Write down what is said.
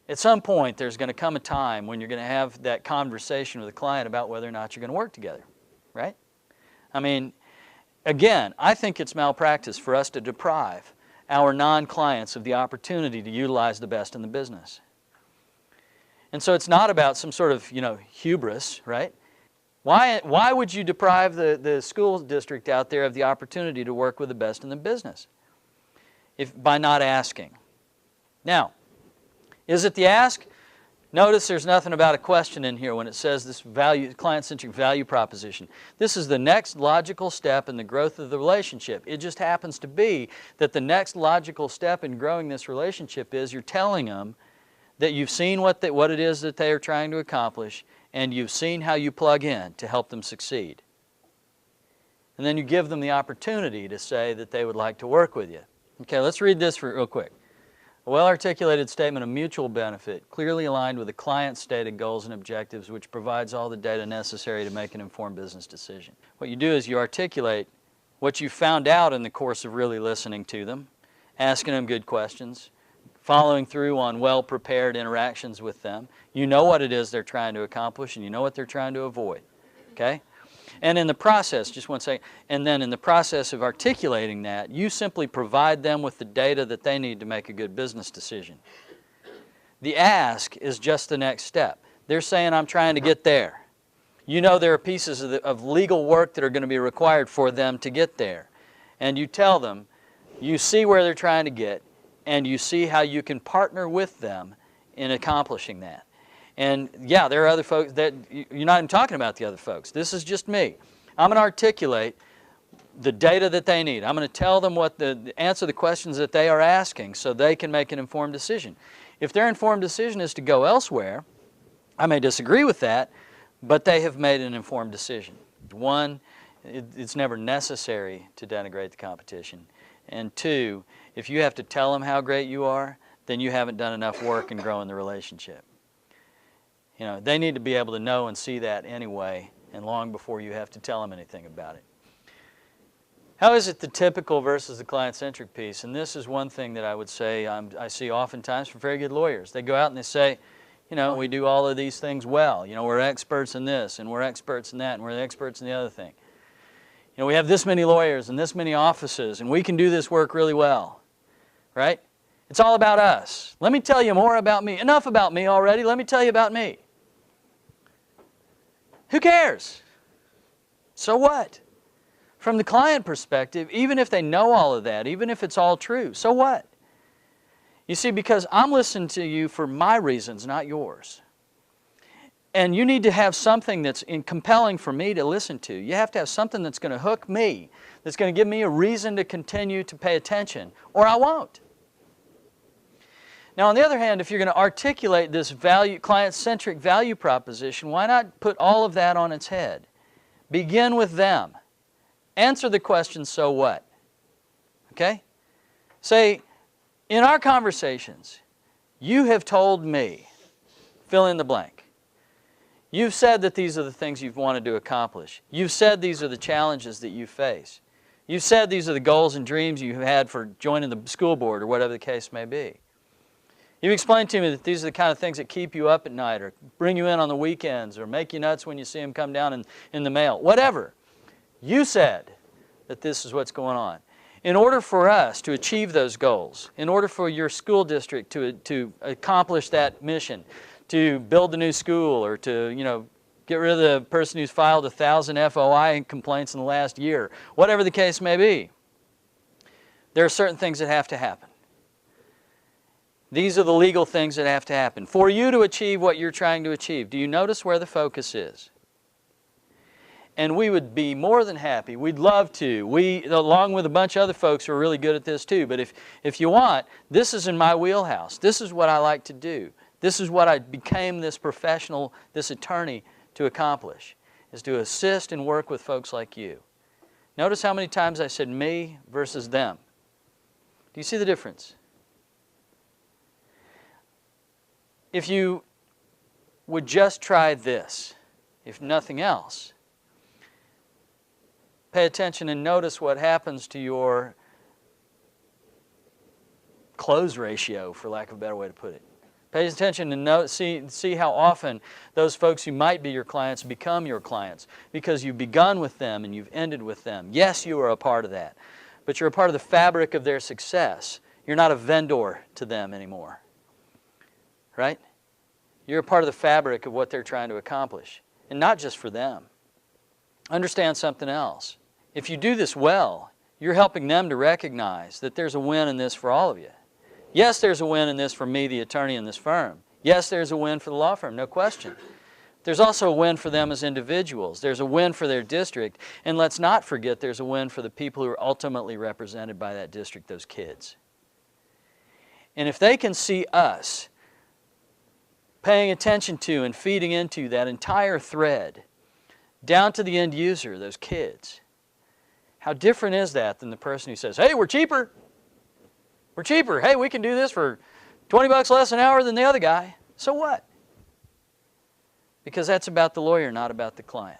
At some point, there's going to come a time when you're going to have that conversation with a client about whether or not you're going to work together, right? I mean, again, I think it's malpractice for us to deprive our non-clients of the opportunity to utilize the best in the business. And so it's not about some sort of, hubris, right? Why would you deprive the school district out there of the opportunity to work with the best in the business by not asking? Now, is it the ask? Notice there's nothing about a question in here when it says this client-centric value proposition. This is the next logical step in the growth of the relationship. It just happens to be that the next logical step in growing this relationship is you're telling them that you've seen what it is that they are trying to accomplish, and you've seen how you plug in to help them succeed. And then you give them the opportunity to say that they would like to work with you. Okay, let's read this real quick. A well-articulated statement of mutual benefit, clearly aligned with the client's stated goals and objectives, which provides all the data necessary to make an informed business decision. What you do is you articulate what you found out in the course of really listening to them, asking them good questions, following through on well-prepared interactions with them. You know what it is they're trying to accomplish, and you know what they're trying to avoid. Okay? And in the process, just one second, and then in the process of articulating that, you simply provide them with the data that they need to make a good business decision. The ask is just the next step. They're saying, I'm trying to get there. You know there are pieces of legal work that are going to be required for them to get there. And you tell them, you see where they're trying to get, and you see how you can partner with them in accomplishing that. And yeah, there are other folks that you're not even talking about the other folks. This is just me. I'm going to articulate the data that they need. I'm going to tell them what answer the questions that they are asking so they can make an informed decision. If their informed decision is to go elsewhere, I may disagree with that, but they have made an informed decision. One, it's never necessary to denigrate the competition. And two, if you have to tell them how great you are, then you haven't done enough work in growing the relationship. They need to be able to know and see that anyway, and long before you have to tell them anything about it. How is it the typical versus the client-centric piece? And this is one thing that I would say I see oftentimes from very good lawyers. They go out and they say, we do all of these things well. We're experts in this, and we're experts in that, and we're the experts in the other thing. We have this many lawyers and this many offices, and we can do this work really well, right? It's all about us. Let me tell you more about me. Enough about me already. Let me tell you about me. Who cares? So what? From the client perspective, even if they know all of that, even if it's all true, so what? You see, because I'm listening to you for my reasons, not yours. And you need to have something that's compelling for me to listen to. You have to have something that's going to hook me, that's going to give me a reason to continue to pay attention, or I won't. Now, on the other hand, if you're going to articulate this client-centric value proposition, why not put all of that on its head? Begin with them. Answer the question, so what? Okay? Say, in our conversations, you have told me, fill in the blank. You've said that these are the things you've wanted to accomplish. You've said these are the challenges that you face. You've said these are the goals and dreams you've had for joining the school board or whatever the case may be. You've explained to me that these are the kind of things that keep you up at night or bring you in on the weekends or make you nuts when you see them come down in the mail. Whatever. You said that this is what's going on. In order for us to achieve those goals, in order for your school district to accomplish that mission, to build the new school or to, get rid of the person who's filed 1,000 FOI complaints in the last year, whatever the case may be, there are certain things that have to happen. These are the legal things that have to happen. For you to achieve what you're trying to achieve, do you notice where the focus is? And we would be more than happy. We'd love to. We, along with a bunch of other folks who are really good at this too, but if you want, this is in my wheelhouse. This is what I like to do. This is what I became this professional, this attorney to accomplish, is to assist and work with folks like you. Notice how many times I said me versus them. Do you see the difference? If you would just try this, if nothing else, pay attention and notice what happens to your close ratio, for lack of a better way to put it. Pays attention to see how often those folks who might be your clients become your clients, because you've begun with them and you've ended with them. Yes, you are a part of that, but you're a part of the fabric of their success. You're not a vendor to them anymore, right? You're a part of the fabric of what they're trying to accomplish, and not just for them. Understand something else. If you do this well, you're helping them to recognize that there's a win in this for all of you. Yes, there's a win in this for me, the attorney in this firm. Yes, there's a win for the law firm, no question. There's also a win for them as individuals. There's a win for their district. And let's not forget there's a win for the people who are ultimately represented by that district, those kids. And if they can see us paying attention to and feeding into that entire thread, down to the end user, those kids, how different is that than the person who says, hey, we're cheaper. We're cheaper. Hey, we can do this for $20 less an hour than the other guy. So what? Because that's about the lawyer, not about the client.